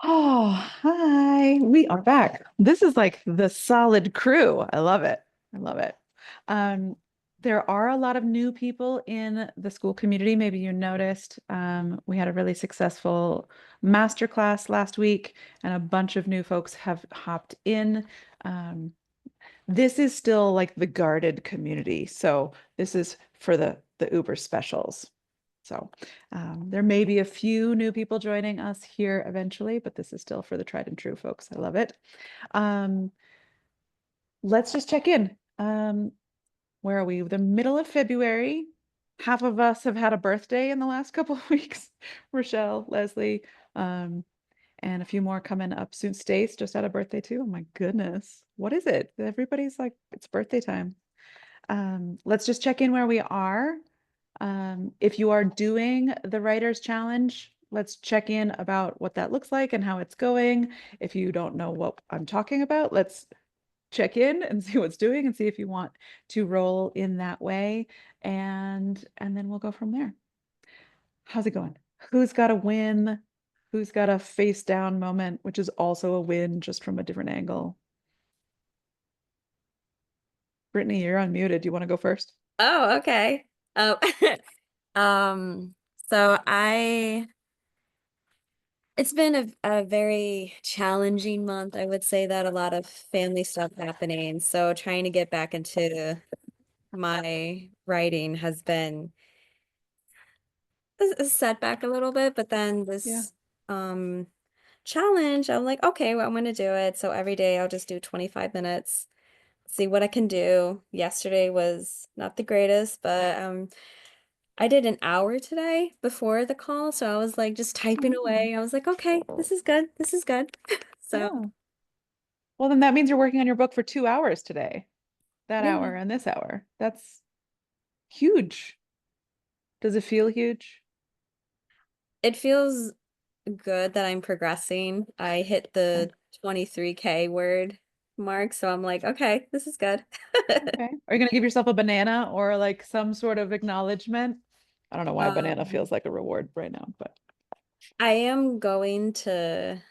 Oh, hi. We are back. This is like the solid crew. I love it. I love it. Um, there are a lot of new people in the school community. Maybe you noticed. We had a really successful masterclass last week, and a bunch of new folks have hopped in. Um, this is still like the guarded community. So this is for the Uber specials. So there may be a few new people joining us here eventually, but this is still for the tried and true folks. I love it. Um, let's just check in. Where are we? The middle of February. Half of us have had a birthday in the last couple of weeks. Rochelle, Leslie, um, and a few more coming up soon. Stace just had a birthday too. Oh my goodness. What is it? Everybody's like, it's birthday time. Let's just check in where we are. If you are doing the Writers Challenge, let's check in about what that looks like and how it's going. If you don't know what I'm talking about, let's check in and see what's doing and see if you want to roll in that way. And then we'll go from there. How's it going? Who's got a win? Who's got a face down moment, which is also a win just from a different angle? Brittany, you're unmuted. Do you want to go first? Oh, okay. Oh, um, so it's been a very challenging month. I would say that a lot of family stuff happening. So trying to get back into my writing has been a setback a little bit, but then Yeah. this challenge, I'm like, okay, well, I'm gonna do it. So every day I'll just do 25 minutes, see what I can do. Yesterday was not the greatest, but I did an hour today before the call, so I was like just typing Oh, away. I was like, okay, this is good. This is good. So, yeah. Well, then that means you're working on your book for 2 hours today, that yeah, hour and this hour. That's huge. Does it feel huge? it feels good that I'm progressing. I hit Okay. the 23K word mark, so I'm like, okay, this is good. Okay. Are you going to give yourself a banana or like some sort of acknowledgement? I don't know why banana Um, feels like a reward right now, but I am going to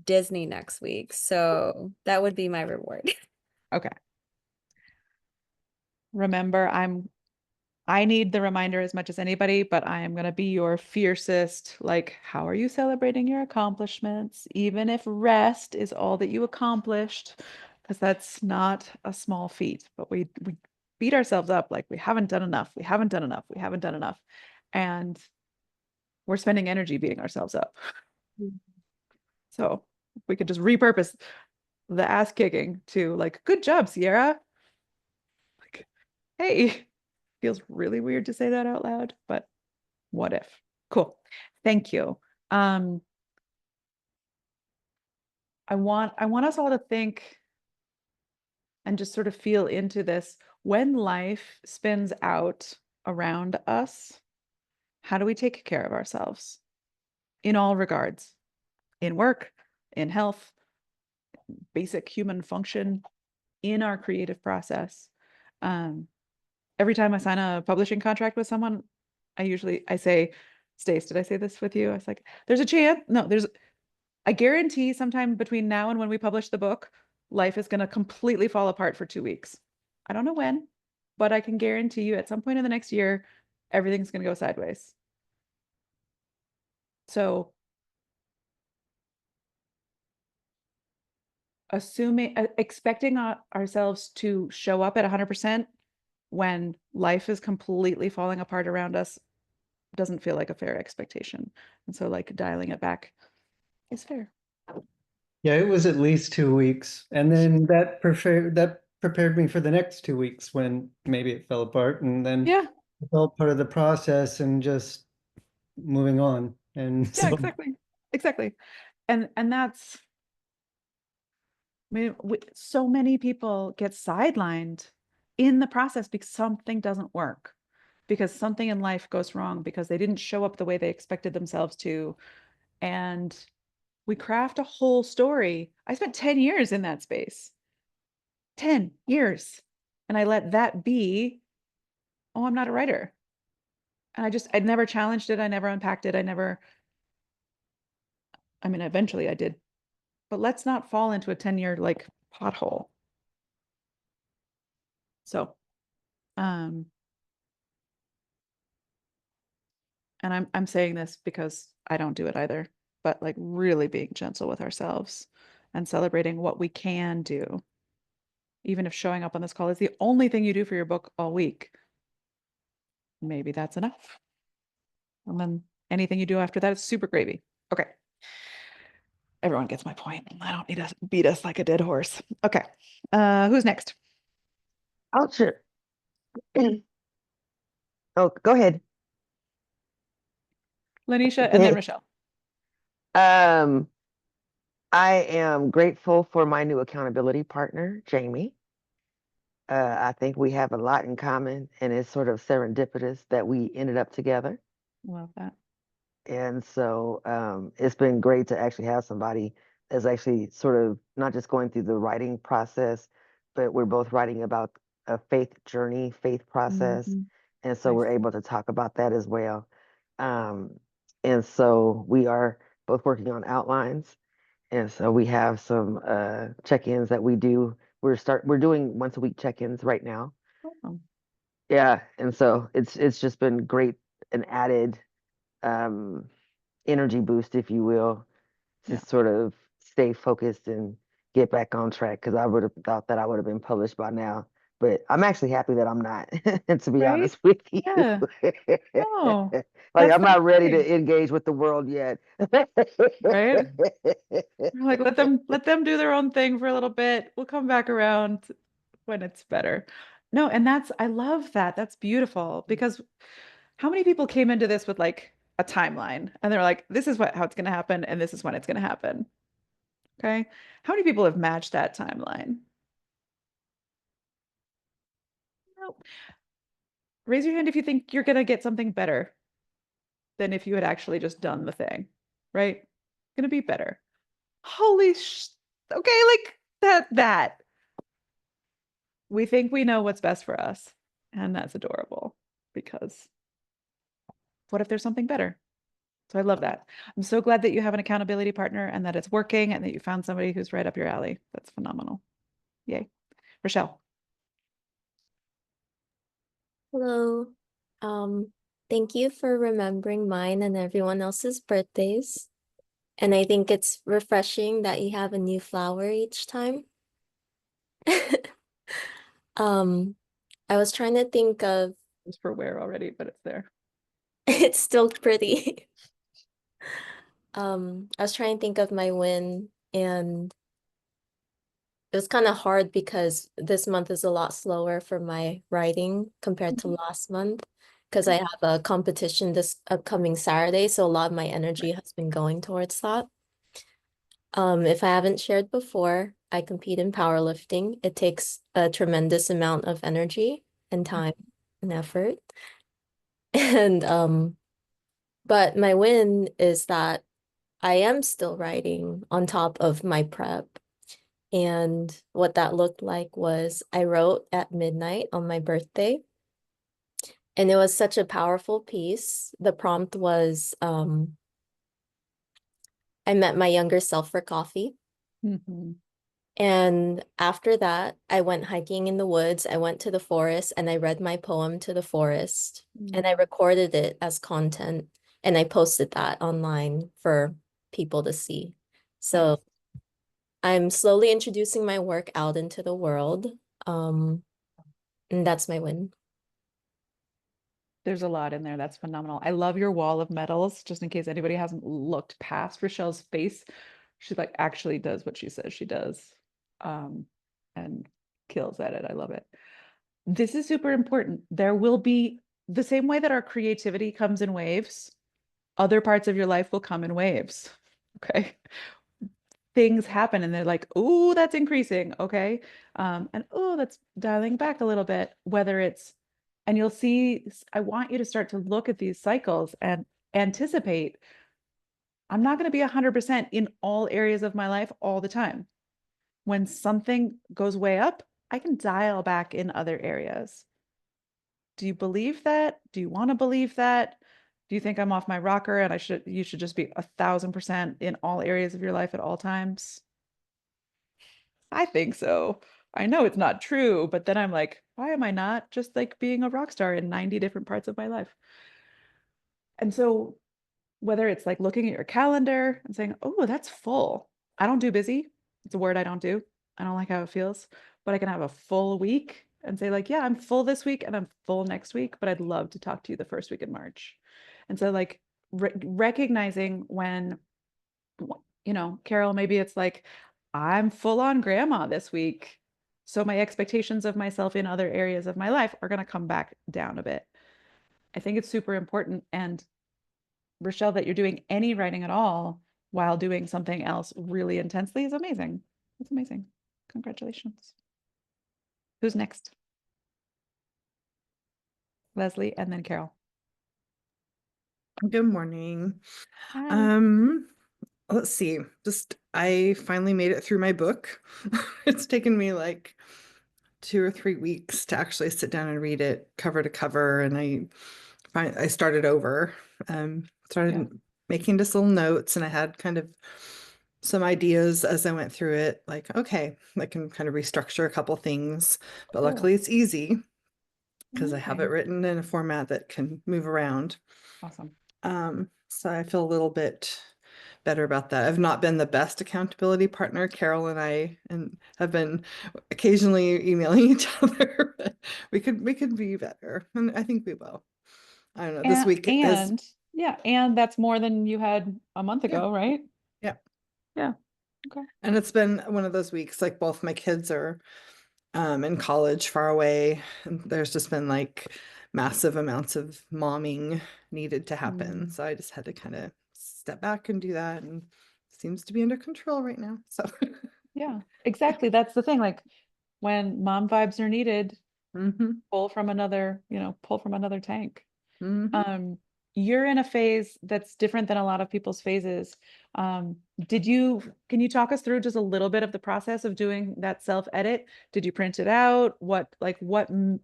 Disney next week, so that would be my reward. okay. Remember, I need the reminder as much as anybody, but I am going to be your fiercest. Like, how are you celebrating your accomplishments? Even if rest is all that you accomplished, because that's not a small feat, but we beat ourselves up like we haven't done enough. We haven't done enough. We haven't done enough. And we're spending energy beating ourselves up. So if we could just repurpose the ass kicking to like, good job, Sierra. Like, hey, feels really weird to say that out loud, but what if? Cool. Thank you. Um, I want us all to think and just sort of feel into this. When life spins out around us, how do we take care of ourselves in all regards? In work, in health, basic human function, in our creative process. Um, every time I sign a publishing contract with someone, I say, Stace, did I say this with you? I was like, there's a chance. No, I guarantee sometime between now and when we publish the book, life is going to completely fall apart for 2 weeks. I don't know when, but I can guarantee you at some point in the next year, everything's going to go sideways. So, expecting ourselves to show up at 100% when life is completely falling apart around us doesn't feel like a fair expectation. And so, like, dialing it back is fair. Yeah, it was at least 2 weeks. And then that prepared me for the next 2 weeks when maybe it fell apart. And then Yeah, it's all part of the process and just moving on. And yeah, so exactly. Exactly. And that's I mean, so many people get sidelined in the process because something doesn't work, because something in life goes wrong, because they didn't show up the way they expected themselves to. And we craft a whole story. I spent 10 years in that space, 10 years. And I let that be, oh, I'm not a writer. And I'd never challenged it. I never unpacked it. I mean, eventually I did, but let's not fall into a 10-year like pothole. So, and I'm saying this because I don't do it either, but like really being gentle with ourselves and celebrating what we can do. Even if showing up on this call is the only thing you do for your book all week, maybe that's enough. And then anything you do after that is super gravy. Okay. Everyone gets my point. I don't need to beat us like a dead horse. Okay. Who's next? Oh, sure. Oh, go ahead. Lanisha and then Okay. Rochelle. Um, I am grateful for my new accountability partner, Jamie. I think we have a lot in common, and it's sort of serendipitous that we ended up together. Love that. And so it's been great to actually have somebody that's actually sort of not just going through the writing process, but we're both writing about a faith journey, faith process. Mhm. And so we're Nice. able to talk about that as well. Um, and so we are both working on outlines. And so we have some check-ins that we do. We're doing once a week check-ins right now. Oh, Yeah. And so it's just been great, an added um energy boost, if you will, to yeah. sort of stay focused and get back on track. Because I would have thought that I would have been published by now, but I'm actually happy that I'm not, to be Right? honest with you. Yeah. Oh, Like that's I'm the not ready thing, to engage with the world yet. right? We're like, let them do their own thing for a little bit. We'll come back around when it's better. No, and I love that. That's beautiful because how many people came into this with like a timeline and they're like, this is how it's going to happen and this is when it's going to happen. Okay. How many people have matched that timeline? Nope. Raise your hand if you think you're going to get something better than if you had actually just done the thing, right? Going to be better. Okay, like that. We think we know what's best for us, and that's adorable because what if there's something better? So I love that. I'm so glad that you have an accountability partner and that it's working and that you found somebody who's right up your alley. That's phenomenal. Yay. Rochelle. Hello. Um, Thank you for remembering mine and everyone else's birthdays. And I think it's refreshing that you have a new flower each time. I was trying to think of It's for wear already, but it's there. it's still pretty. I was trying to think of my win, and it was kind of hard because this month is a lot slower for my writing compared to last month because I have a competition this upcoming Saturday, so a lot of my energy has been going towards that. If I haven't shared before, I compete in powerlifting. It takes a tremendous amount of energy and time and effort. And but my win is that I am still writing on top of my prep. And what that looked like was I wrote at midnight on my birthday. And it was such a powerful piece. The prompt was I met my younger self for coffee. Mhm. And after that, I went hiking in the woods. I went to the forest and I read my poem to the forest and I recorded it as content and I posted that online for people to see. So I'm slowly introducing my work out into the world. And that's my win. There's a lot in there. That's phenomenal. I love your wall of medals, just in case anybody hasn't looked past Rochelle's face. She like actually does what she says she does. And kills at it. I love it. This is super important. There will be the same way that our creativity comes in waves, other parts of your life will come in waves. Okay. Things happen and they're like, oh, that's increasing. Okay. And oh, that's dialing back a little bit, whether it's, and you'll see, I want you to start to look at these cycles and anticipate, I'm not going to be 100% in all areas of my life all the time. When something goes way up, I can dial back in other areas. Do you believe that? Do you want to believe that? Do you think I'm off my rocker and you should just be 1,000% in all areas of your life at all times? I think so. I know it's not true, but then I'm like, why am I not just like being a rock star in 90 different parts of my life? And so whether it's like looking at your calendar and saying, oh, that's full. I don't do busy. It's a word I don't do. I don't like how it feels, but I can have a full week and say like, yeah, I'm full this week and I'm full next week, but I'd love to talk to you the first week in March. And so like recognizing when, Carol, maybe it's like, I'm full on grandma this week. So my expectations of myself in other areas of my life are going to come back down a bit. I think it's super important. And Rochelle, that you're doing any writing at all while doing something else really intensely is amazing. It's amazing. Congratulations. Who's next? Leslie and then Carol. Good morning. Hi. Let's see. I finally made it through my book. It's taken me like 2 or 3 weeks to actually sit down and read it cover to cover, and I started over. Started Yeah. making just little notes, and I had kind of some ideas as I went through it, like, okay, I can kind of restructure a couple things, but Cool. luckily it's easy because I have it Amazing. written in a format that can move around. Awesome. So I feel a little bit better about that. I've not been the best accountability partner. Carol and I have been occasionally emailing each other. But we could be better, and I think we will. I don't know. This week is And that's more than you had a month ago, right? yeah. Yeah. Okay. And it's been one of those weeks, like both my kids are in college far away, and there's just been like massive amounts of momming needed to happen. So I just had to kind of step back and do that, and it seems to be under control right now. So Yeah, exactly. That's the thing. Like when mom vibes are needed, Mhm, pull from another tank. mhm. You're in a phase that's different than a lot of people's phases. Can you talk us through just a little bit of the process of doing that self-edit? Did you print it out? What Mhm.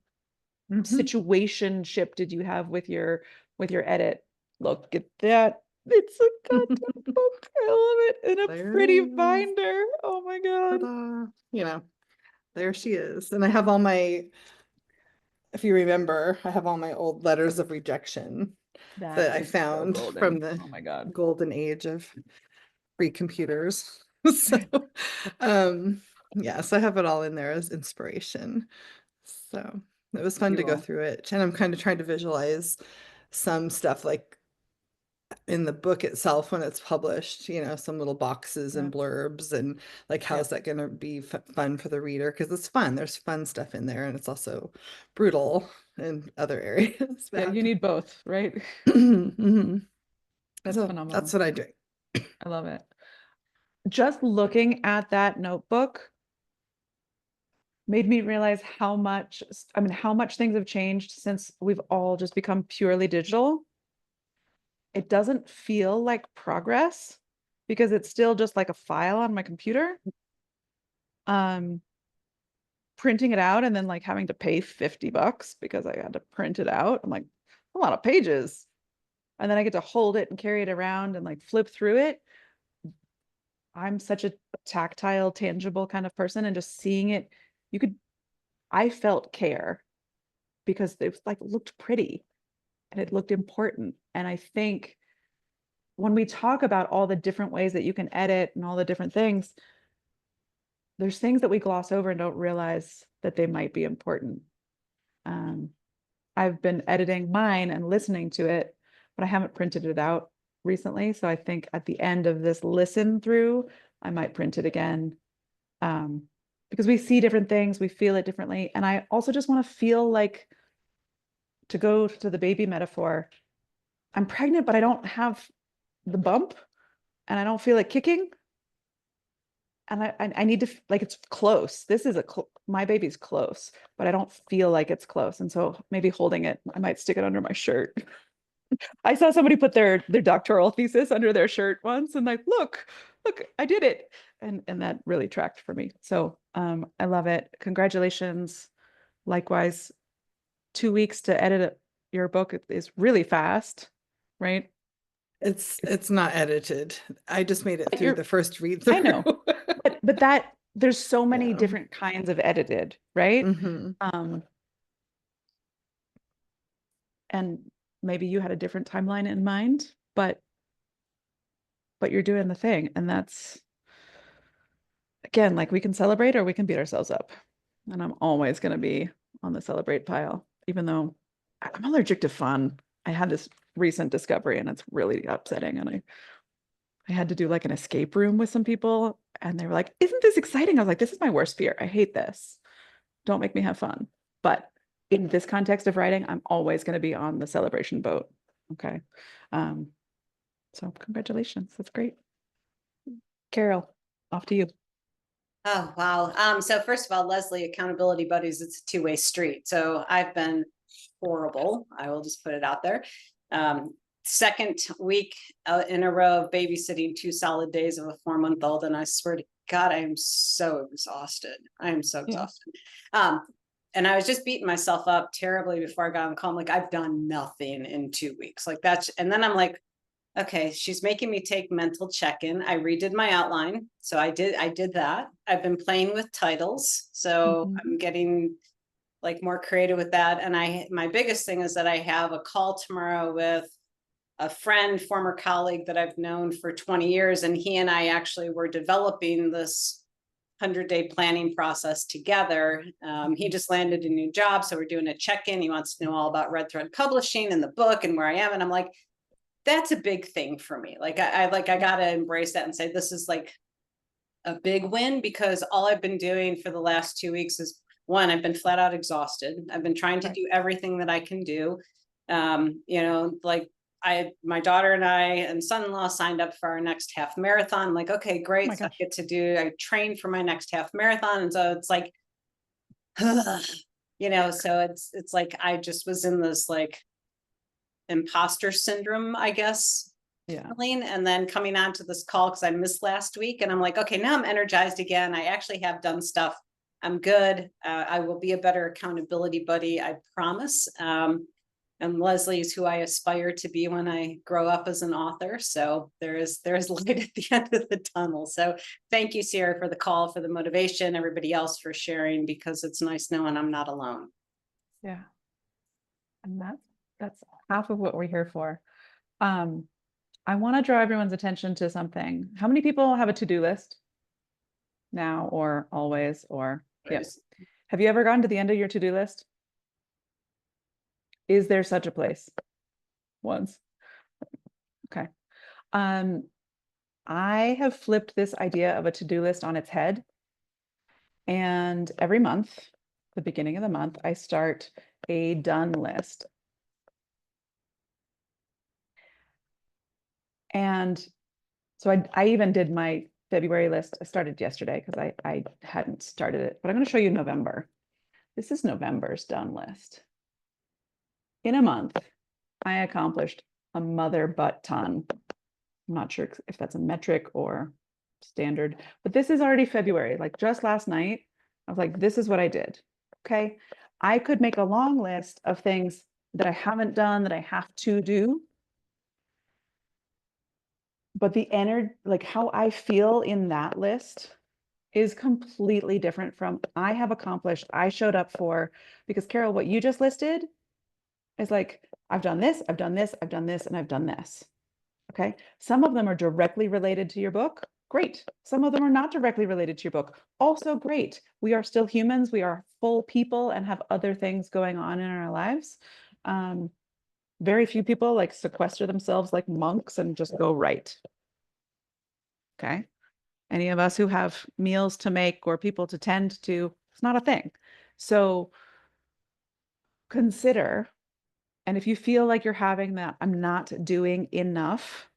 situationship did you have with your edit? Look at that. It's a goddamn book. I love it. In a There pretty it is. binder. Oh my God. Ta-da. There she is. And I have all my, if you remember, I have all my old letters of rejection That that I is so found from golden. the Oh my God. golden age of free computers. So, um, yeah, so I have it all in there as inspiration. So it was fun to go Beautiful. through it. And I'm kind of trying to visualize some stuff like in the book itself when it's published, some little boxes and Yeah. blurbs, and like, how's that going to be fun for the reader? Because it's fun. There's fun stuff in there, and it's also brutal in other areas. Yeah, you need both, right? Mhm. That's So phenomenal. that's what I do. I love it. Just looking at that notebook made me realize how much things have changed since we've all just become purely digital. It doesn't feel like progress because it's still just like a file on my computer. Printing it out and then like having to pay $50 because I had to print it out. I'm like, a lot of pages. And then I get to hold it and carry it around and like flip through it. I'm such a tactile, tangible kind of person, and just seeing it, I felt care because it was like looked pretty and it looked important. And I think when we talk about all the different ways that you can edit and all the different things, there's things that we gloss over and don't realize that they might be important. I've been editing mine and listening to it, but I haven't printed it out recently. So I think at the end of this listen through, I might print it again. Because we see different things, we feel it differently. And I also just want to feel like, to go to the baby metaphor, I'm pregnant, but I don't have the bump and I don't feel it kicking. And I need to like, it's close. This is my baby's close, but I don't feel like it's close. And so maybe holding it, I might stick it under my shirt. I saw somebody put their doctoral thesis under their shirt once and like, look, I did it. And that really tracked for me. So I love it. Congratulations. Likewise, 2 weeks to edit your book is really fast. right? It's not edited. I just made it But through you're- the first read through. I know. But that there's so many Yeah. different kinds of edited, right? Mhm. And maybe you had a different timeline in mind, but you're doing the thing. And that's, again, like we can celebrate or we can beat ourselves up. And I'm always going to be on the celebrate pile, even though I'm allergic to fun. I had this recent discovery and it's really upsetting. And I had to do like an escape room with some people and they were like, isn't this exciting? I was like, this is my worst fear. I hate this. Don't make me have fun. But in this context of writing, I'm always going to be on the celebration boat. Okay. So congratulations. That's great. Carol, off to you. Oh, wow. So first of all, Leslie, accountability buddies, it's a two-way street. So I've been horrible. I will just put it out there. Second week in a row of babysitting 2 solid days of a 4-month-old. And I swear to God, I am so exhausted. I am so exhausted. And I was just beating myself up terribly before I got on the call. I'm like, I've done nothing in 2 weeks. Like that's, and then I'm like, okay, she's making me take mental check-in. I redid my outline. So I did that. I've been playing with titles. So I'm getting like more creative with that. And my biggest thing is that I have a call tomorrow with a friend, former colleague that I've known for 20 years. And he and I actually were developing this 100-day planning process together. He just landed a new job. So we're doing a check-in. He wants to know all about Red Thread Publishing and the book and where I am. And I'm like, that's a big thing for me. Like, I gotta embrace that and say, this is like a big win, because all I've been doing for the last 2 weeks is, one, I've been flat out exhausted. I've been trying to do everything that I can do. Like my daughter and I and son-in-law signed up for our next half marathon. I'm like, okay, great. my So I gosh. get to do, I trained for my next half marathon. And so it's like, so it's like, I just was in this like imposter syndrome, I guess. Yeah. And then coming on to this call because I missed last week, and I'm like, okay, now I'm energized again. I actually have done stuff. I'm good. I will be a better accountability buddy, I promise. And Leslie is who I aspire to be when I grow up as an author. So there's light at the end of the tunnel. So thank you, Sierra, for the call, for the motivation, everybody else for sharing, because it's nice knowing I'm not alone. Yeah. And that's half of what we're here for. I want to draw everyone's attention to something. How many people have a to-do list now or always or yes? Have you ever gotten to the end of your to-do list? Is there such a place? Once. Okay. I have flipped this idea of a to-do list on its head. And every month, the beginning of the month, I start a done list. And so I even did my February list. I started yesterday because I hadn't started it, but I'm going to show you November. This is November's done list. In a month, I accomplished a mother butt ton. I'm not sure if that's a metric or standard, but this is already February. Like just last night, I was like, this is what I did. Okay. I could make a long list of things that I haven't done that I have to do. But the energy, like how I feel in that list is completely different from I have accomplished, I showed up for, because Carol, what you just listed is like, I've done this, I've done this, I've done this, and I've done this. Okay. Some of them are directly related to your book. Great. Some of them are not directly related to your book. Also great. We are still humans. We are full people and have other things going on in our lives. Very few people like sequester themselves like monks and just go right. Okay. Any of us who have meals to make or people to tend to, it's not a thing. So consider, and if you feel like you're having that, I'm not doing enough,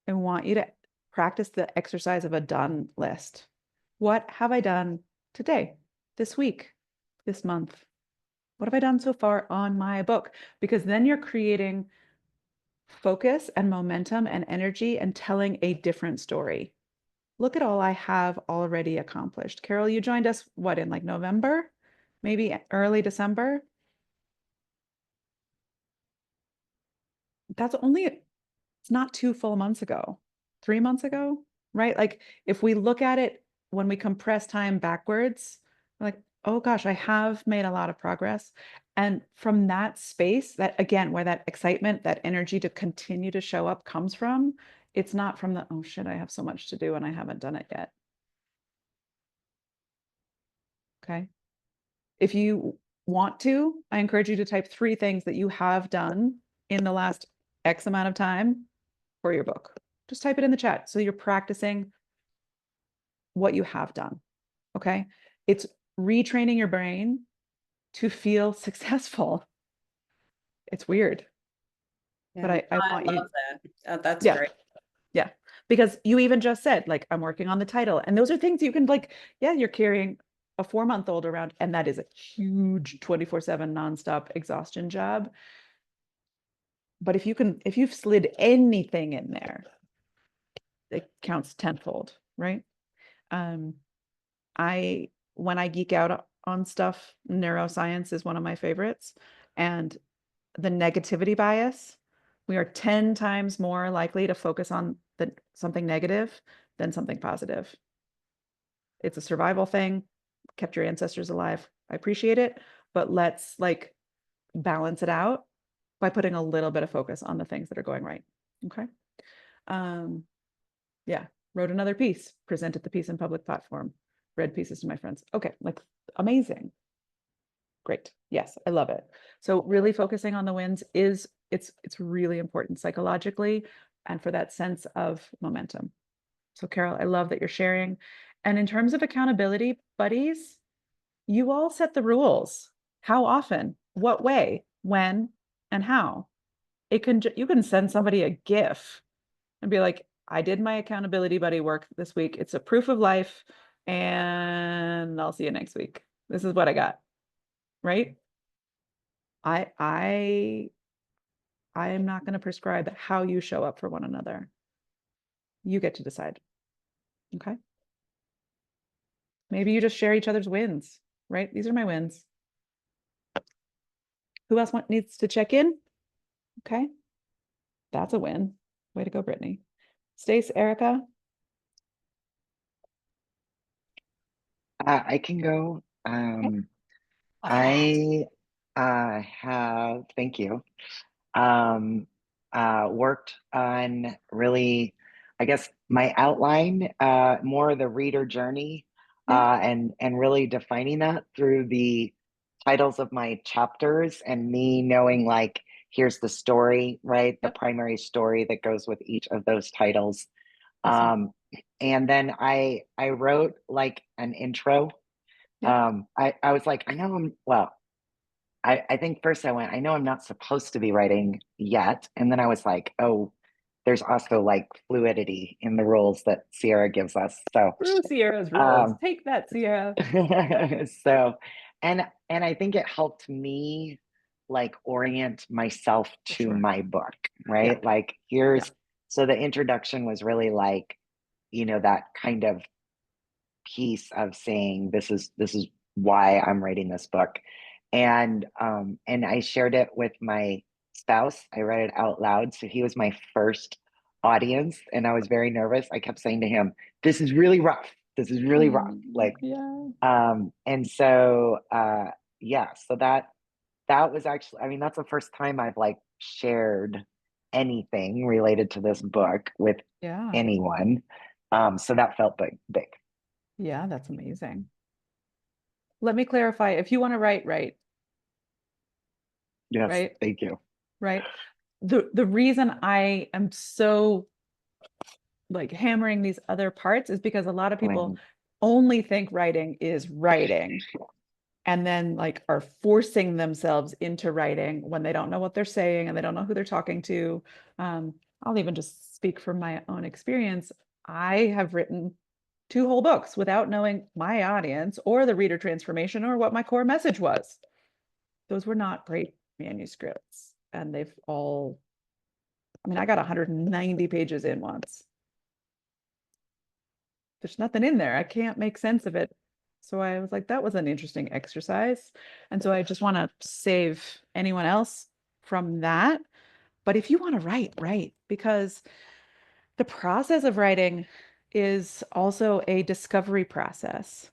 I want you to practice the exercise of a done list. What have I done today, this week, this month? What have I done so far on my book? Because then you're creating focus and momentum and energy and telling a different story. Look at all I have already accomplished. Carol, you joined us, what, in like November? Maybe early December? that's only, it's not 2 full months ago, 3 months ago, right? Like if we look at it when we compress time backwards, we're like, oh gosh, I have made a lot of progress. And from that space, that again, where that excitement, that energy to continue to show up comes from, it's not from the, oh shit, I have so much to do and I haven't done it yet. Okay. If you want to, I encourage you to type 3 things that you have done in the last X amount of time for your book. Just type it in the chat. So you're practicing what you have done. Okay. It's retraining your brain to feel successful. It's weird, but I want you. love that. That's Yeah. great. Yeah. Because you even just said, like, I'm working on the title. And those are things you can, like, yeah, you're carrying a 4-month-old around, and that is a huge 24/7 nonstop exhaustion job. But if you've slid anything in there, it counts tenfold, right? When I geek out on stuff, neuroscience is one of my favorites. And the negativity bias, we are 10 times more likely to focus on something negative than something positive. It's a survival thing, kept your ancestors alive. I appreciate it, but let's like balance it out by putting a little bit of focus on the things that are going right. Okay. Yeah, wrote another piece, presented the piece in public platform, read pieces to my friends. Okay, like amazing. Great. Yes, I love it. So really focusing on the wins is it's really important psychologically and for that sense of momentum. So Carol, I love that you're sharing. And in terms of accountability buddies, you all set the rules. How often, what way, when, and how. You can send somebody a GIF and be like, I did my accountability buddy work this week. It's a proof of life, and I'll see you next week. This is what I got. Right? I am not going to prescribe how you show up for one another. You get to decide. Okay? Maybe you just share each other's wins, right? These are my wins. Who else needs to check in? Okay. That's a win. Way to go, Brittany. Stace, Erica. I can go. I have, thank you. Worked on really, I guess, my outline, more of the reader journey, and really defining that through the titles of my chapters and me knowing like here's the story, right? The primary story that goes with each of those titles. Awesome. And then I wrote like an intro. I was like, I know I think first I went, I know I'm not supposed to be writing yet. And then I was like, oh, there's also like fluidity in the rules that Sierra gives us. So Through Sierra's rules. Take that, Sierra. so and I think it helped me like orient myself to my book, right? Like here's so the introduction was really like, you know, that kind of piece of saying this is why I'm writing this book. And I shared it with my spouse. I read it out loud. So he was my first audience and I was very nervous. I kept saying to him, this is really rough. This is really rough. Like, and so, so that was actually, I mean, that's the first time I've like shared anything related to this book with anyone. So that felt big. Yeah, that's amazing. Let me clarify. If you want to write. Yes, right? Thank you. Right. The reason I am so like hammering these other parts is because a lot of people only think writing is writing and then like are forcing themselves into writing when they don't know what they're saying and they don't know who they're talking to. I'll even just speak from my own experience. I have written 2 whole books without knowing my audience or the reader transformation or what my core message was. Those were not great manuscripts. And they've all, I mean, I got 190 pages in once. There's nothing in there. I can't make sense of it. So I was like, that was an interesting exercise. And so I just want to save anyone else from that. But if you want to write, because the process of writing is also a discovery process.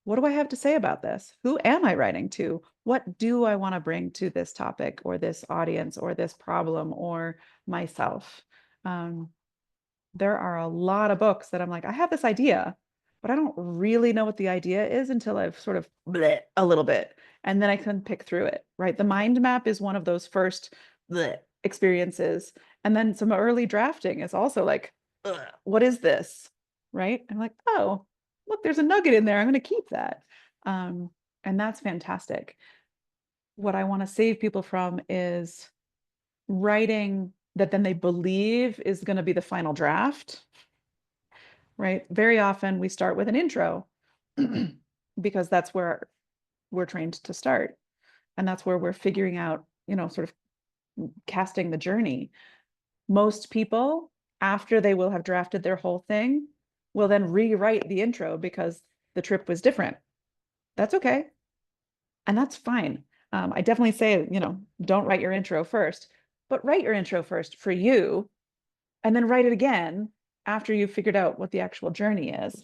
What do I have to say about this? Who am I writing to? What do I want to bring to this topic or this audience or this problem or myself? There are a lot of books that I'm like, I have this idea, but I don't really know what the idea is until I've sort of bleh a little bit. And then I can pick through it, right? The mind map is one of those first bleh experiences. And then some early drafting is also like, ugh, what is this? Right? I'm like, oh, look, there's a nugget in there. I'm going to keep that. And that's fantastic. What I want to save people from is writing that then they believe is going to be the final draft, right? Very often we start with an intro because that's where we're trained to start. And that's where we're figuring out, sort of casting the journey. Most people, after they will have drafted their whole thing, will then rewrite the intro because the trip was different. That's okay. And that's fine. I definitely say, don't write your intro first, but write your intro first for you, and then write it again after you've figured out what the actual journey is.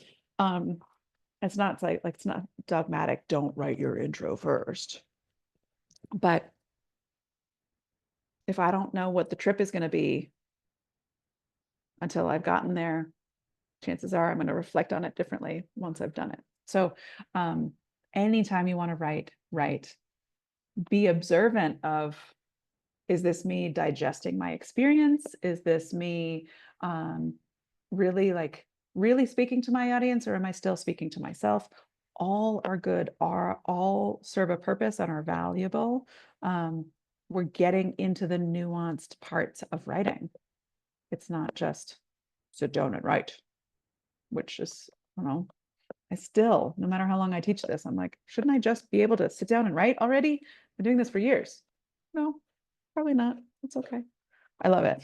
It's not like it's not dogmatic. Don't write your intro first. But if I don't know what the trip is going to be until I've gotten there, chances are I'm going to reflect on it differently once I've done it. So anytime you want to write, be observant of, is this me digesting my experience? Is this me really speaking to my audience, or am I still speaking to myself? All are good, all serve a purpose and are valuable. We're getting into the nuanced parts of writing. It's not just sit down and write, which is, no matter how long I teach this, I'm like, shouldn't I just be able to sit down and write already? I've been doing this for years. No, probably not. It's okay. I love it.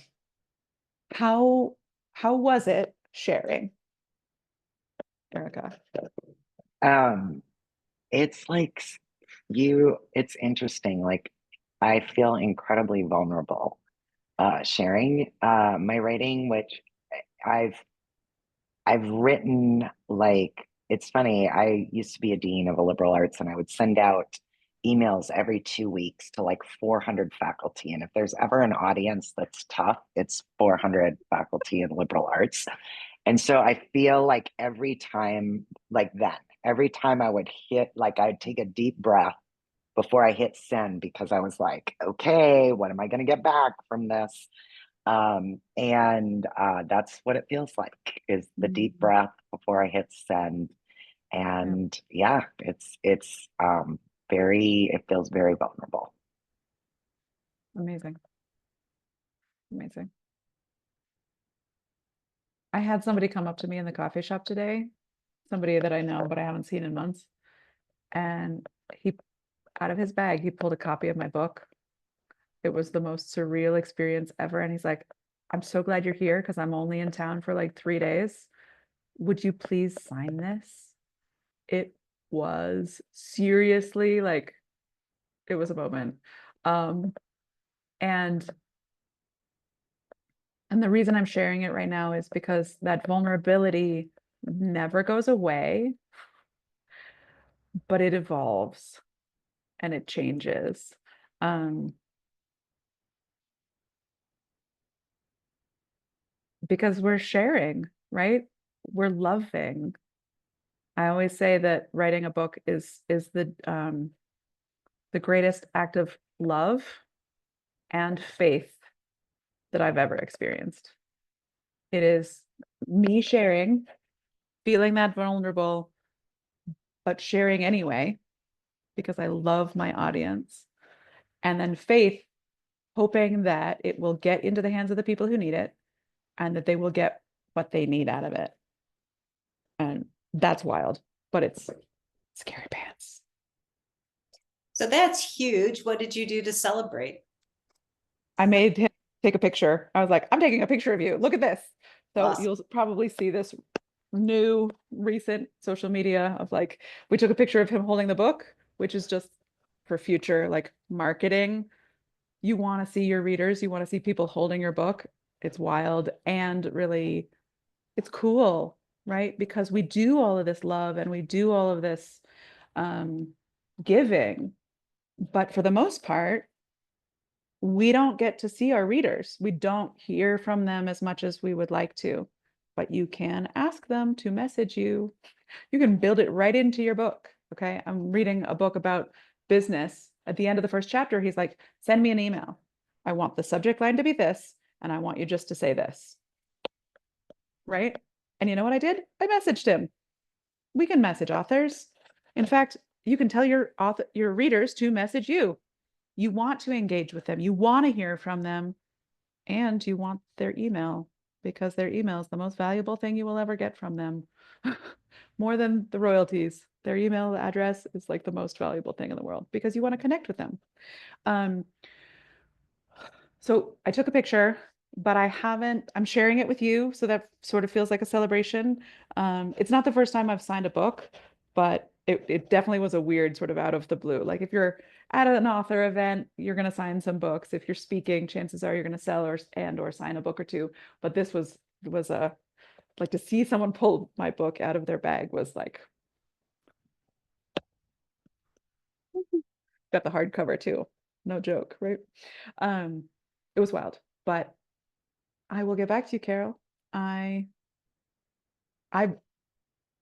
How was it sharing, Erica? It's like it's interesting. Like I feel incredibly vulnerable sharing my writing, which I've written, like, it's funny, I used to be a dean of a liberal arts, and I would send out emails every 2 weeks to like 400 faculty. And if there's ever an audience that's tough, it's 400 faculty in liberal arts. And so I feel like every time I would hit, like I'd take a deep breath before I hit send, because I was like, okay, what am I going to get back from this? That's what it feels like, is the deep breath before I hit send. And yeah, it feels very vulnerable. Amazing. I had somebody come up to me in the coffee shop today, somebody that I know, but I haven't seen in months. And he, out of his bag, he pulled a copy of my book. It was the most surreal experience ever. And he's like, I'm so glad you're here because I'm only in town for like 3 days. Would you please sign this? It was seriously like, it was a moment. And the reason I'm sharing it right now is because that vulnerability never goes away, but it evolves and it changes. Because we're sharing, right? We're loving. I always say that writing a book is the greatest act of love and faith that I've ever experienced. It is me sharing, feeling that vulnerable, but sharing anyway, because I love my audience. And then faith, hoping that it will get into the hands of the people who need it and that they will get what they need out of it. And that's wild, but it's scary pants. So that's huge. What did you do to celebrate? I made him take a picture. I was like, I'm taking a picture of you. Look at this. So Awesome. you'll probably see this new recent social media of like, we took a picture of him holding the book, which is just for future like marketing. You want to see your readers, you want to see people holding your book. It's wild and really, it's cool, right? Because we do all of this love and we do all of this giving, but for the most part, we don't get to see our readers. We don't hear from them as much as we would like to, but you can ask them to message you. You can build it right into your book. Okay. I'm reading a book about business. At the end of the first chapter, he's like, send me an email. I want the subject line to be this, and I want you just to say this. Right. And you know what I did? I messaged him. We can message authors. In fact, you can tell your readers to message you. You want to engage with them. You want to hear from them, and you want their email, because their email is the most valuable thing you will ever get from them. More than the royalties. Their email address is like the most valuable thing in the world because you want to connect with them. So I took a picture, but I'm sharing it with you. So that sort of feels like a celebration. It's not the first time I've signed a book, but it definitely was a weird sort of out of the blue. Like if you're at an author event, you're going to sign some books. If you're speaking, chances are you're going to sell or sign a book or two. But this was like to see someone pull my book out of their bag was like, got the hardcover too. No joke, right? It was wild, but I will get back to you, Carol. I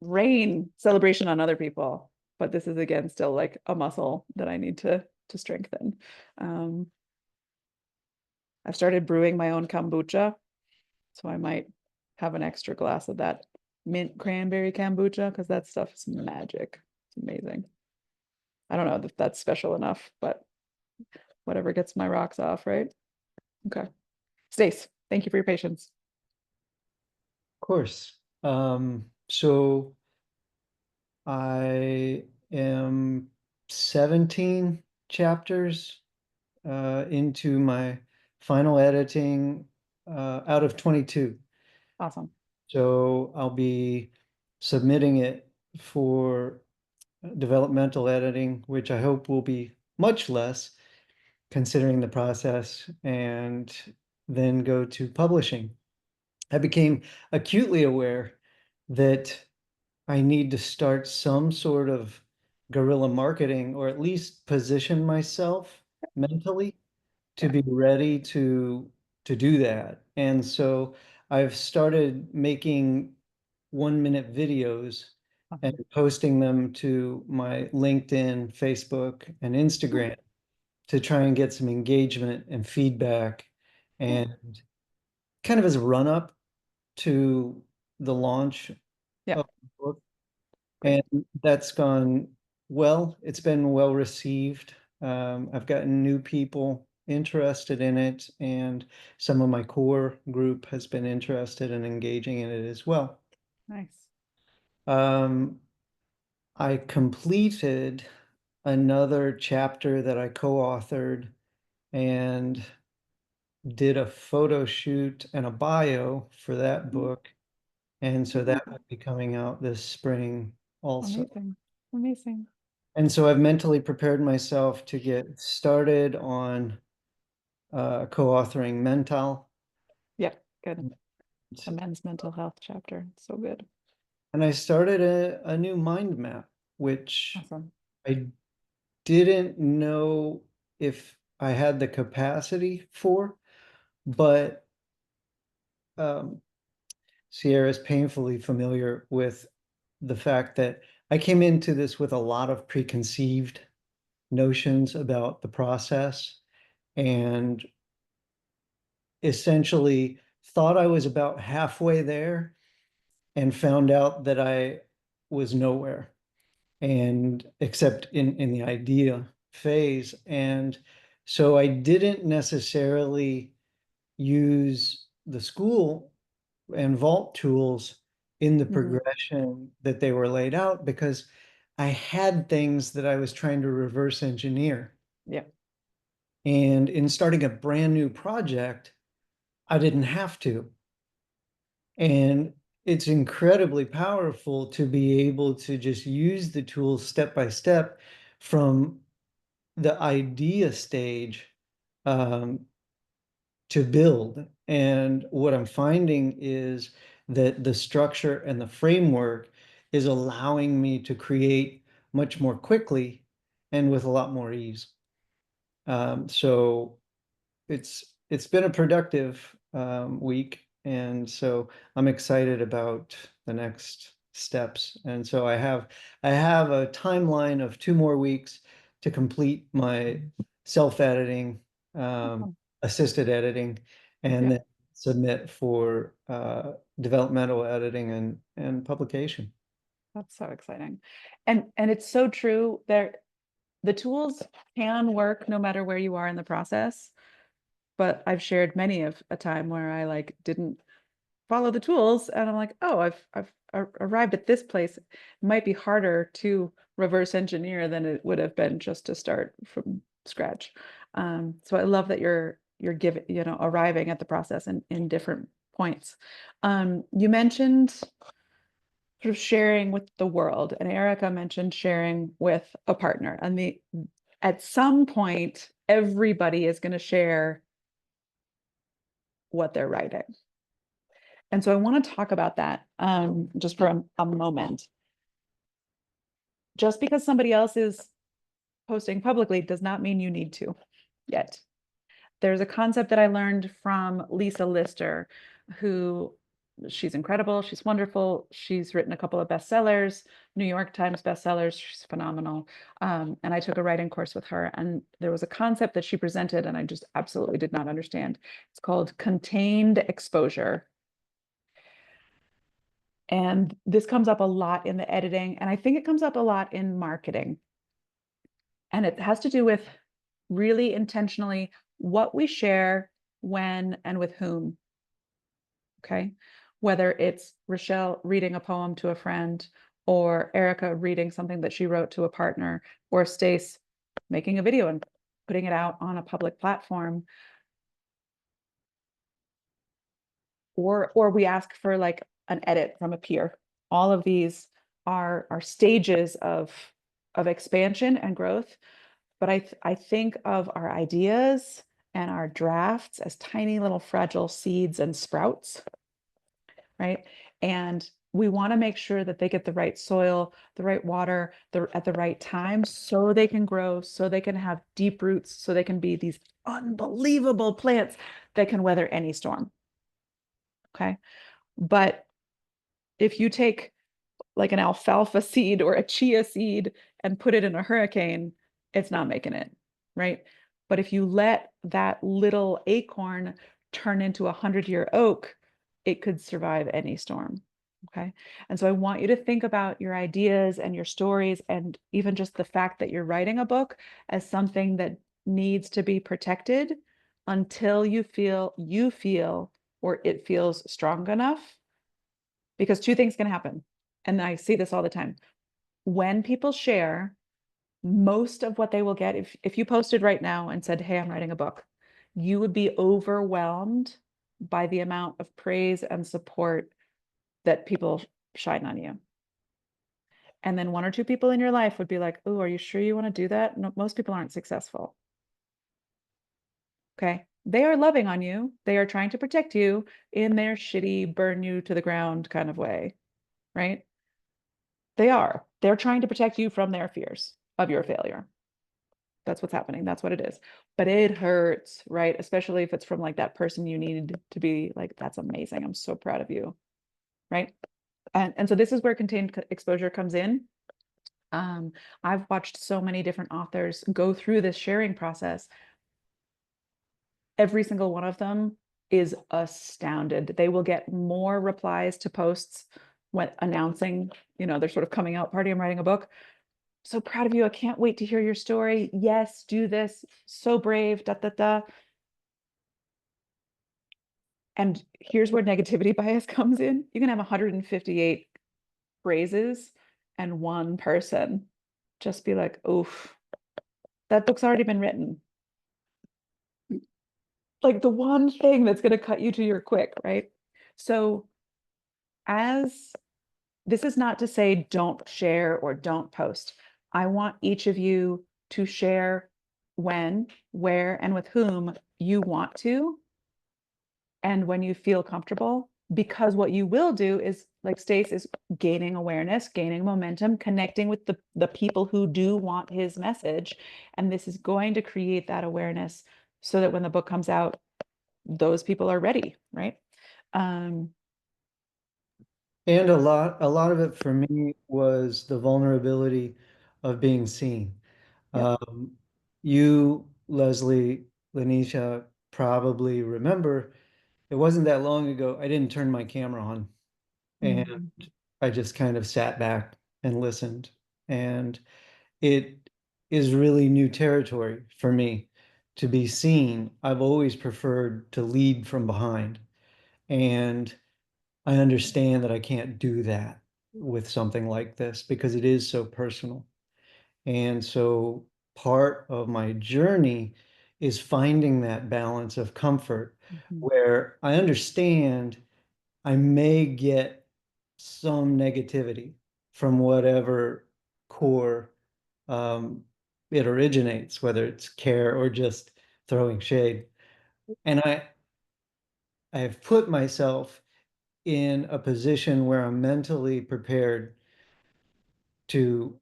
rain celebration on other people, but this is again still like a muscle that I need to strengthen. I've started brewing my own kombucha, so I might have an extra glass of that mint cranberry kombucha because that stuff is magic. It's amazing. I don't know if that's special enough, but whatever gets my rocks off, right? Okay. Stace, thank you for your patience. Of course. So I am 17 chapters into my final editing out of 22. Awesome. So I'll be submitting it for developmental editing, which I hope will be much less considering the process, and then go to publishing. I became acutely aware that I need to start some sort of guerrilla marketing, or at least position myself mentally to be ready to do that. And so I've started making 1-minute videos and posting them to my LinkedIn, Facebook, and Instagram to try and get some engagement and feedback, and kind of as a run up to the launch Yeah. of the book. And that's gone well. It's been well received. I've gotten new people interested in it, and some of my core group has been interested in engaging in it as well. Nice. I completed another chapter that I co-authored and did a photo shoot and a bio for that book. And so that will be coming out this spring also. Amazing. Amazing. And so I've mentally prepared myself to get started on co-authoring Mental. Yeah, good. The men's mental health chapter. So good. And I started a new mind map, which Awesome. I didn't know if I had the capacity for, but Sierra is painfully familiar with the fact that I came into this with a lot of preconceived notions about the process, and essentially thought I was about halfway there and found out that I was nowhere, and except in the idea phase. And so I didn't necessarily use the school and vault tools in the progression that they were laid out, because I had things that I was trying to reverse engineer. Yeah. And in starting a brand new project, I didn't have to. And it's incredibly powerful to be able to just use the tools step by step from the idea stage um, to build. And what I'm finding is that the structure and the framework is allowing me to create much more quickly and with a lot more ease. So it's been a productive week, and so I'm excited about the next steps. And so I have a timeline of 2 more weeks to complete my self-editing, Awesome. assisted editing, and Yeah. then submit for developmental editing and publication. That's so exciting. And it's so true there. The tools can work no matter where you are in the process. But I've shared many of a time where I like didn't follow the tools and I'm like, oh, I've arrived at this place. It might be harder to reverse engineer than it would have been just to start from scratch. So I love that you're giving, arriving at the process in different points. You mentioned sort of sharing with the world, and Erica mentioned sharing with a partner. And at some point, everybody is going to share what they're writing. And so I want to talk about that just for a moment. Just because somebody else is posting publicly does not mean you need to yet. There's a concept that I learned from Lisa Lister, who she's incredible. She's wonderful. She's written a couple of bestsellers, New York Times bestsellers. She's phenomenal. And I took a writing course with her, and there was a concept that she presented, and I just absolutely did not understand. It's called contained exposure. And this comes up a lot in the editing, and I think it comes up a lot in marketing. And it has to do with really intentionally what we share, when, and with whom. Okay. Whether it's Rochelle reading a poem to a friend, or Erica reading something that she wrote to a partner, or Stace making a video and putting it out on a public platform. Or we ask for like an edit from a peer. All of these are stages of expansion and growth. But I think of our ideas and our drafts as tiny little fragile seeds and sprouts, right? And we want to make sure that they get the right soil, the right water, at the right time, so they can grow, so they can have deep roots, so they can be these unbelievable plants that can weather any storm. Okay. But if you take like an alfalfa seed or a chia seed and put it in a hurricane, it's not making it, right? But if you let that little acorn turn into a 100-year oak, it could survive any storm. Okay. And so I want you to think about your ideas and your stories, and even just the fact that you're writing a book, as something that needs to be protected until you feel or it feels strong enough. Because two things can happen. And I see this all the time. When people share, most of what they will get, if you posted right now and said, hey, I'm writing a book, you would be overwhelmed by the amount of praise and support that people shine on you. And then one or two people in your life would be like, oh, are you sure you want to do that? No, most people aren't successful. Okay. They are loving on you. They are trying to protect you in their shitty, burn you to the ground kind of way, right? They're trying to protect you from their fears of your failure. That's what's happening. That's what it is. But it hurts, right? Especially if it's from like that person you need to be like, that's amazing. I'm so proud of you. Right. And so this is where contained exposure comes in. I've watched so many different authors go through this sharing process. Every single one of them is astounded. They will get more replies to posts when announcing, their sort of coming out party. I'm writing a book. So proud of you. I can't wait to hear your story. Yes, do this. So brave, da, da, da. And here's where negativity bias comes in. You can have 158 phrases and one person just be like, oof, that book's already been written. Like the one thing that's going to cut you to your quick, right? So this is not to say don't share or don't post. I want each of you to share when, where, and with whom you want to, and when you feel comfortable, because what you will do is, like Stace is gaining awareness, gaining momentum, connecting with the people who do want his message. And this is going to create that awareness so that when the book comes out, those people are ready, right? And a lot of it for me was the vulnerability of being seen. Yep. You, Leslie, Lanisha, probably remember it wasn't that long ago. I didn't turn my camera on, and Mhm. I just kind of sat back and listened. And it is really new territory for me to be seen. I've always preferred to lead from behind. And I understand that I can't do that with something like this because it is so personal. And so part of my journey is finding that balance of comfort Mhm. where I understand I may get some negativity from whatever core it originates, whether it's care or just throwing shade. And I've put myself in a position where I'm mentally prepared to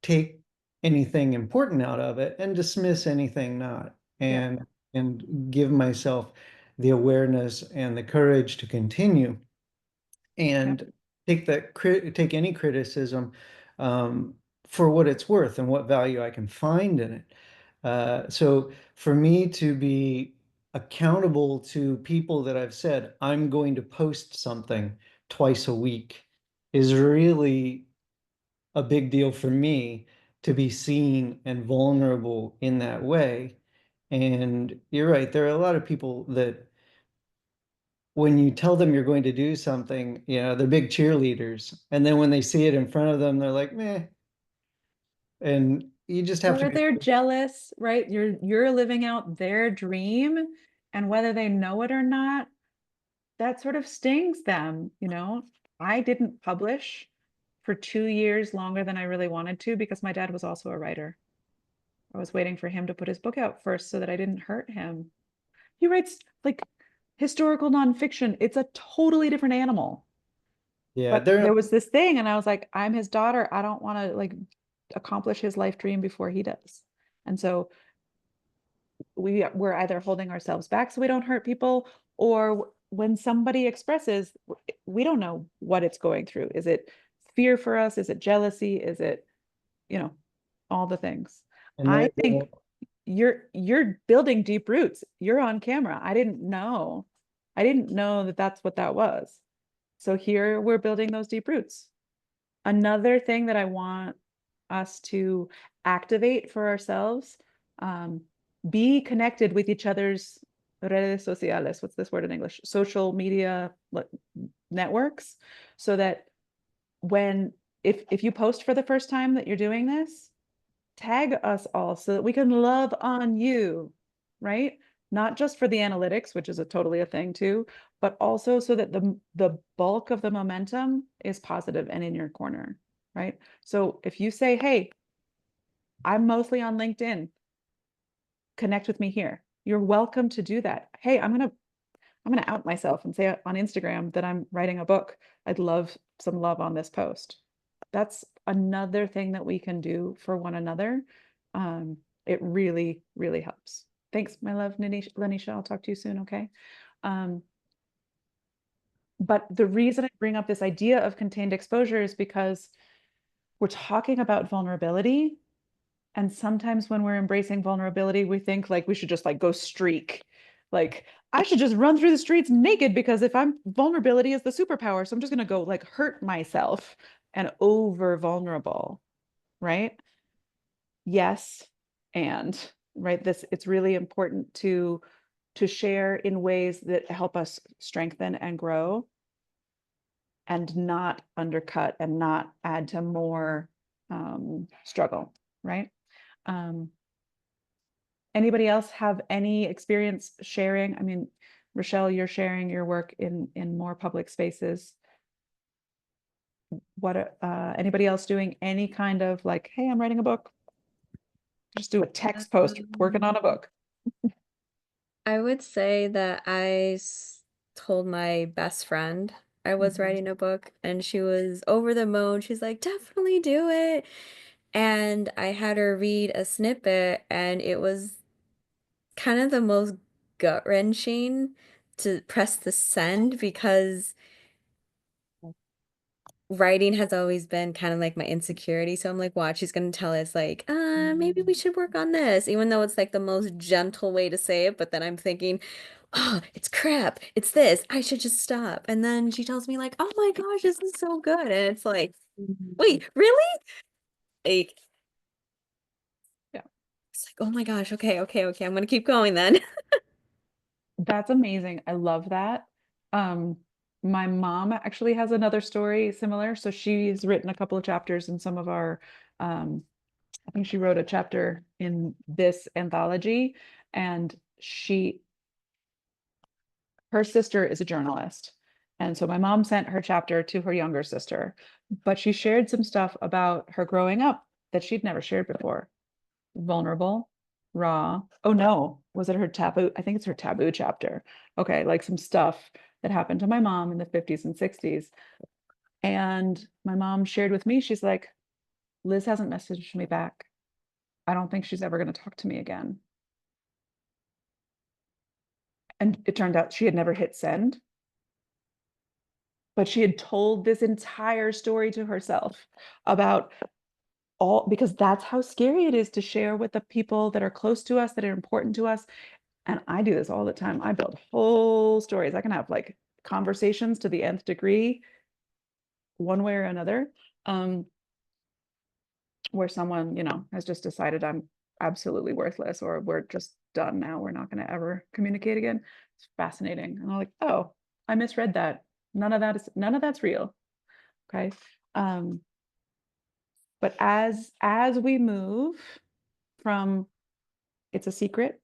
take anything important out of it and dismiss anything not, Yeah. and give myself the awareness and the courage to continue and take any criticism um, for what it's worth and what value I can find in it. So for me to be accountable to people that I've said I'm going to post something twice a week is really a big deal for me to be seen and vulnerable in that way. And you're right, there are a lot of people that when you tell them you're going to do something, they're big cheerleaders. And then when they see it in front of them, they're like, meh. And you just have to Or be, they're jealous, right? You're living out their dream, and whether they know it or not, that sort of stings them, you know? I didn't publish for 2 years longer than I really wanted to because my dad was also a writer. I was waiting for him to put his book out first so that I didn't hurt him. He writes like historical nonfiction. It's a totally different animal. yeah, But they're, there was this thing, and I was like, I'm his daughter. I don't want to like accomplish his life dream before he does. And so we're either holding ourselves back so we don't hurt people, or when somebody expresses, we don't know what it's going through. Is it fear for us? Is it jealousy? Is it, you know, all the things? and I they're, think you're building deep roots. You're on camera. I didn't know. I didn't know that that's what that was. So here we're building those deep roots. Another thing that I want us to activate for ourselves, be connected with each other's redes sociales. What's this word in English? Social media networks, so that when if you post for the first time that you're doing this, tag us all so that we can love on you, right? Not just for the analytics, which is totally a thing too, but also so that the bulk of the momentum is positive and in your corner, right? So if you say, hey, I'm mostly on LinkedIn, connect with me here. You're welcome to do that. Hey, I'm gonna out myself and say on Instagram that I'm writing a book. I'd love some love on this post. That's another thing that we can do for one another. It really, really helps. Thanks, my love, Lanisha. I'll talk to you soon, okay? But the reason I bring up this idea of contained exposure is because we're talking about vulnerability. And sometimes when we're embracing vulnerability, we think like we should just like go streak. Like I should just run through the streets naked because if I'm vulnerability is the superpower. So I'm just gonna go like hurt myself and over vulnerable, right? Yes, and right, this it's really important to share in ways that help us strengthen and grow and not undercut and not add to more struggle, right? Um, Anybody else have any experience sharing? I mean, Rochelle, you're sharing your work in more public spaces. What anybody else doing any kind of like, hey, I'm writing a book? Just do a text post, working on a book. I would say that told my best friend I was Mhm. writing a book, and she was over the moon. She's like, definitely do it. And I had her read a snippet, and it was kind of the most gut-wrenching to press the send, because writing has always been kind of like my insecurity. So I'm like, watch, she's gonna tell us like, maybe we should work on this, even though it's like the most gentle way to say it. But then I'm thinking, oh, it's crap. It's this. I should just stop. And then she tells me like, oh my gosh, this is so good. And it's like, wait, really? Like, Yeah. it's like, oh my gosh, okay, okay, okay. I'm gonna keep going then. That's amazing. I love that. Um, my mom actually has another story similar. So she's written a couple of chapters in some of our, I think she wrote a chapter in this anthology, and her sister is a journalist. And so my mom sent her chapter to her younger sister, but she shared some stuff about her growing up that she'd never shared before. Vulnerable, raw. Oh no, was it her taboo? I think it's her taboo chapter. Okay, like some stuff that happened to my mom in the 50s and 60s. And my mom shared with me, she's like, Liz hasn't messaged me back. I don't think she's ever going to talk to me again. And it turned out she had never hit send, but she had told this entire story to herself about all, because that's how scary it is to share with the people that are close to us, that are important to us. And I do this all the time. I build whole stories. I can have like conversations to the nth degree, one way or another, where someone, has just decided I'm absolutely worthless, or we're just done now. We're not going to ever communicate again. It's fascinating. And I'm like, oh, I misread that. None of that's real. Okay. But as we move from it's a secret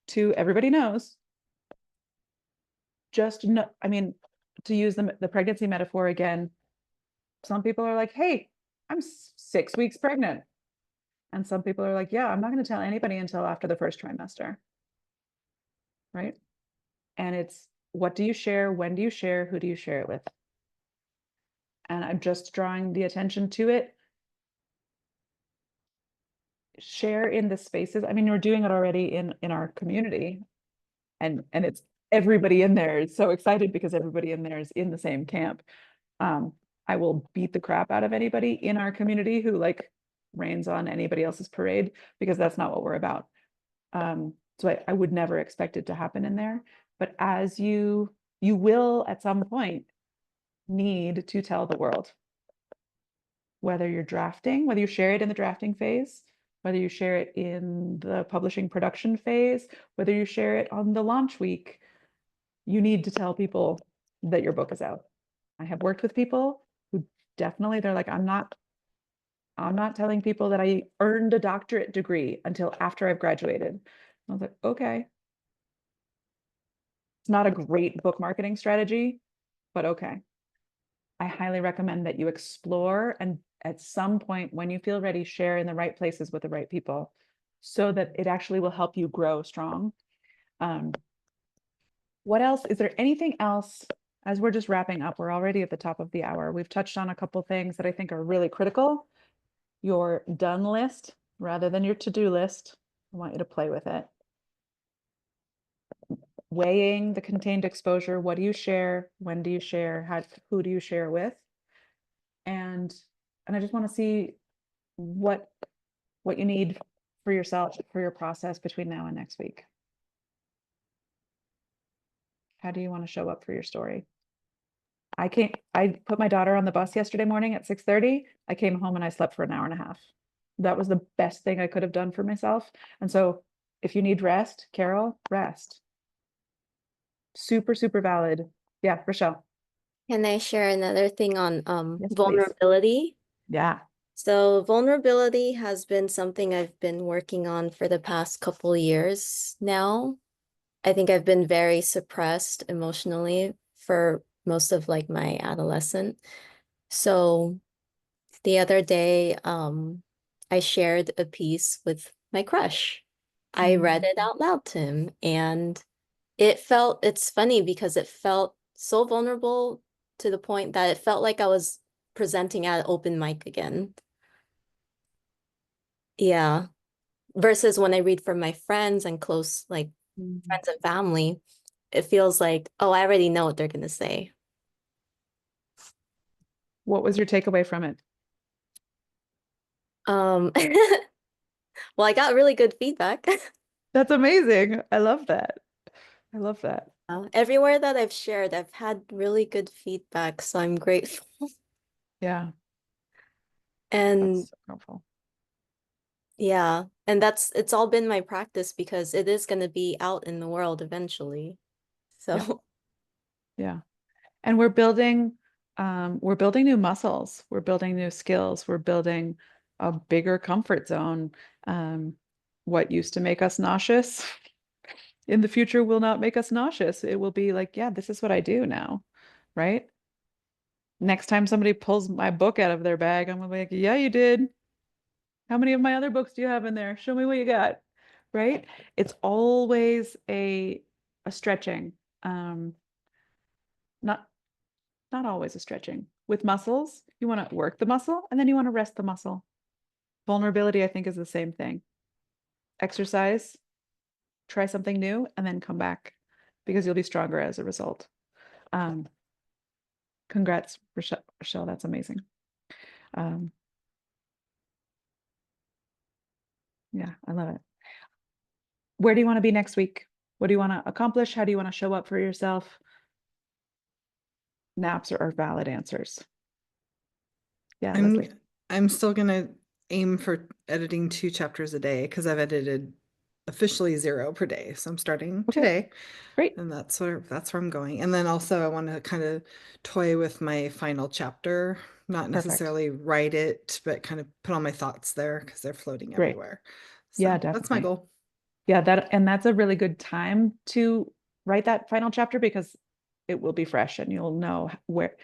to everybody knows, just no, I mean, to use the pregnancy metaphor again, some people are like, hey, I'm 6 weeks pregnant. And some people are like, yeah, I'm not going to tell anybody until after the first trimester. Right. And it's, what do you share? When do you share? Who do you share it with? And I'm just drawing the attention to it. Share in the spaces. I mean, we're doing it already in our community. And it's everybody in there is so excited because everybody in there is in the same camp. I will beat the crap out of anybody in our community who like rains on anybody else's parade, because that's not what we're about. So I would never expect it to happen in there. But as you will at some point need to tell the world, whether you're drafting, whether you share it in the drafting phase, whether you share it in the publishing production phase, whether you share it on the launch week, you need to tell people that your book is out. I have worked with people who definitely, they're like, I'm not telling people that I earned a doctorate degree until after I've graduated. I was like, okay. It's not a great book marketing strategy, but okay. I highly recommend that you explore, and at some point when you feel ready, share in the right places with the right people so that it actually will help you grow strong. What else? Is there anything else? As we're just wrapping up, we're already at the top of the hour. We've touched on a couple things that I think are really critical. Your done list rather than your to-do list. I want you to play with it. Weighing the contained exposure. What do you share? When do you share? Who do you share with? And I just want to see what you need for yourself, for your process between now and next week. How do you want to show up for your story? I put my daughter on the bus yesterday morning at 6:30. I came home and I slept for an hour and a half. That was the best thing I could have done for myself. And so if you need rest, Carol, rest. Super, super valid. Yeah, Rochelle. Can I share another thing on Yes, please. vulnerability? Yeah. So vulnerability has been something I've been working on for the past couple years now. I think I've been very suppressed emotionally for most of like my adolescent. So the other day, I shared a piece with my crush. I read it out loud to him, and it's funny because it felt so vulnerable to the point that it felt like I was presenting at an open mic again. Yeah. Versus when I read from my friends and close, like friends and family, it feels like, oh, I already know what they're going to say. What was your takeaway from it? Well, I got really good feedback. That's amazing. I love that. I love that. Everywhere that I've shared, I've had really good feedback, so I'm grateful. Yeah, And that's so powerful. yeah, and it's all been my practice because it is going to be out in the world eventually. So Yeah. And we're building new muscles, we're building new skills, we're building a bigger comfort zone. What used to make us nauseous in the future will not make us nauseous. It will be like, yeah, this is what I do now, right? Next time somebody pulls my book out of their bag, I'm gonna be like, yeah, you did. How many of my other books do you have in there? Show me what you got, right? It's always a stretching. Not not always a stretching. With muscles, you want to work the muscle and then you want to rest the muscle. Vulnerability, I think, is the same thing. Exercise, try something new, and then come back because you'll be stronger as a result. Congrats, Rochelle, that's amazing. Yeah, I love it. Where do you want to be next week? What do you want to accomplish? How do you want to show up for yourself? Naps are valid answers. Yeah, Leslie. I'm still gonna aim for editing 2 chapters a day because I've edited officially 0 per day. So I'm starting Okay. today. Great. And that's where I'm going. And then also I want to kind of toy with my final chapter, not Perfect. necessarily write it, but kind of put all my thoughts there because they're floating Great. everywhere. Yeah, So that's my definitely. goal. Yeah, that's a really good time to write that final chapter because it will be fresh and you'll know where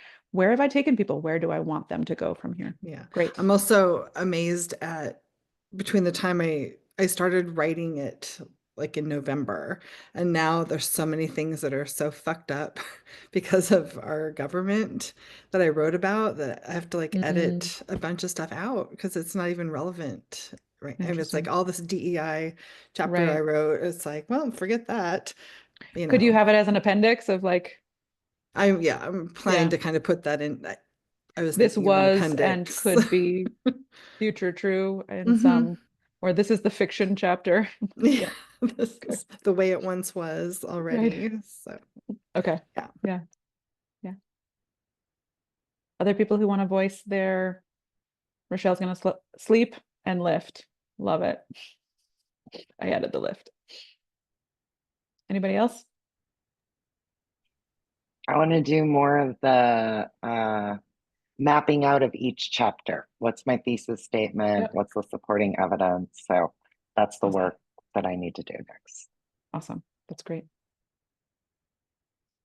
have I taken people? Where do I want them to go from here? Yeah. Great. I'm also amazed at between the time I started writing it like in November, and now there's so many things that are so fucked up because of our government that I wrote about that I have to like edit a bunch of stuff out because it's not even relevant. Right. And it's like Interesting. all this DEI chapter I Right. wrote, it's like, well, forget that. Could you have it as an appendix of like, I'm planning Yeah. to kind of put that in. I was this thinking of an was and appendix. could be future true in Mhm. some, or this is the fiction chapter. Yeah, this Okay. is the way it once was already. So Okay. Yeah. Yeah. Yeah. Other people who want to voice their, Rochelle's going to sleep and lift. Love it. I added the lift. Anybody else? I want to do more of the mapping out of each chapter. What's my thesis statement? Yep. What's the supporting evidence? So that's the Awesome. work that I need to do next. Awesome. That's great.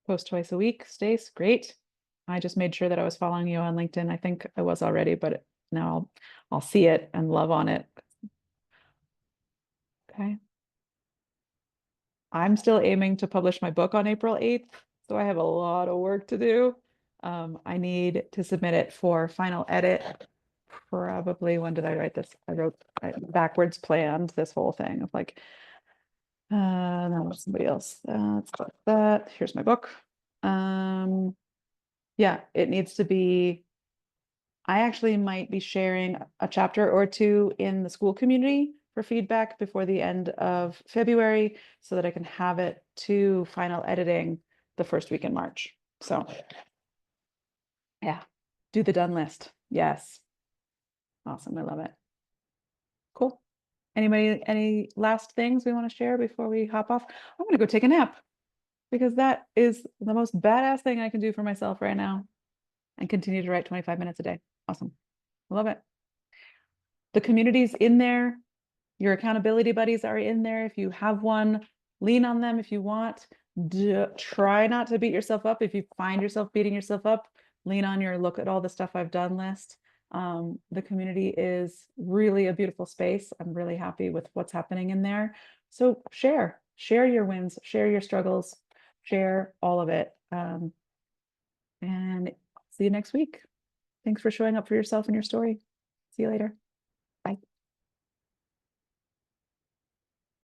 Post twice a week. Stace, great. I just made sure that I was following you on LinkedIn. I think I was already, but now I'll see it and love on it. Okay. I'm still aiming to publish my book on April 8th, so I have a lot of work to do. I need to submit it for final edit. Probably, when did I write this? I backwards planned this whole thing of like, no, somebody else. Let's go with that. Here's my book. Yeah, it needs to be, I actually might be sharing a chapter or two in the school community for feedback before the end of February so that I can have it to final editing the first week in March. So yeah, do the done list. Yes. Awesome. I love it. Cool. Anybody, any last things we want to share before we hop off? I'm going to go take a nap because that is the most badass thing I can do for myself right now and continue to write 25 minutes a day. Awesome. I love it. The community's in there. Your accountability buddies are in there. If you have one, lean on them if you want. Try not to beat yourself up. If you find yourself beating yourself up, lean on your look at all the stuff I've done list. The community is really a beautiful space. I'm really happy with what's happening in there. So share your wins, share your struggles, share all of it. And see you next week. Thanks for showing up for yourself and your story. See you later.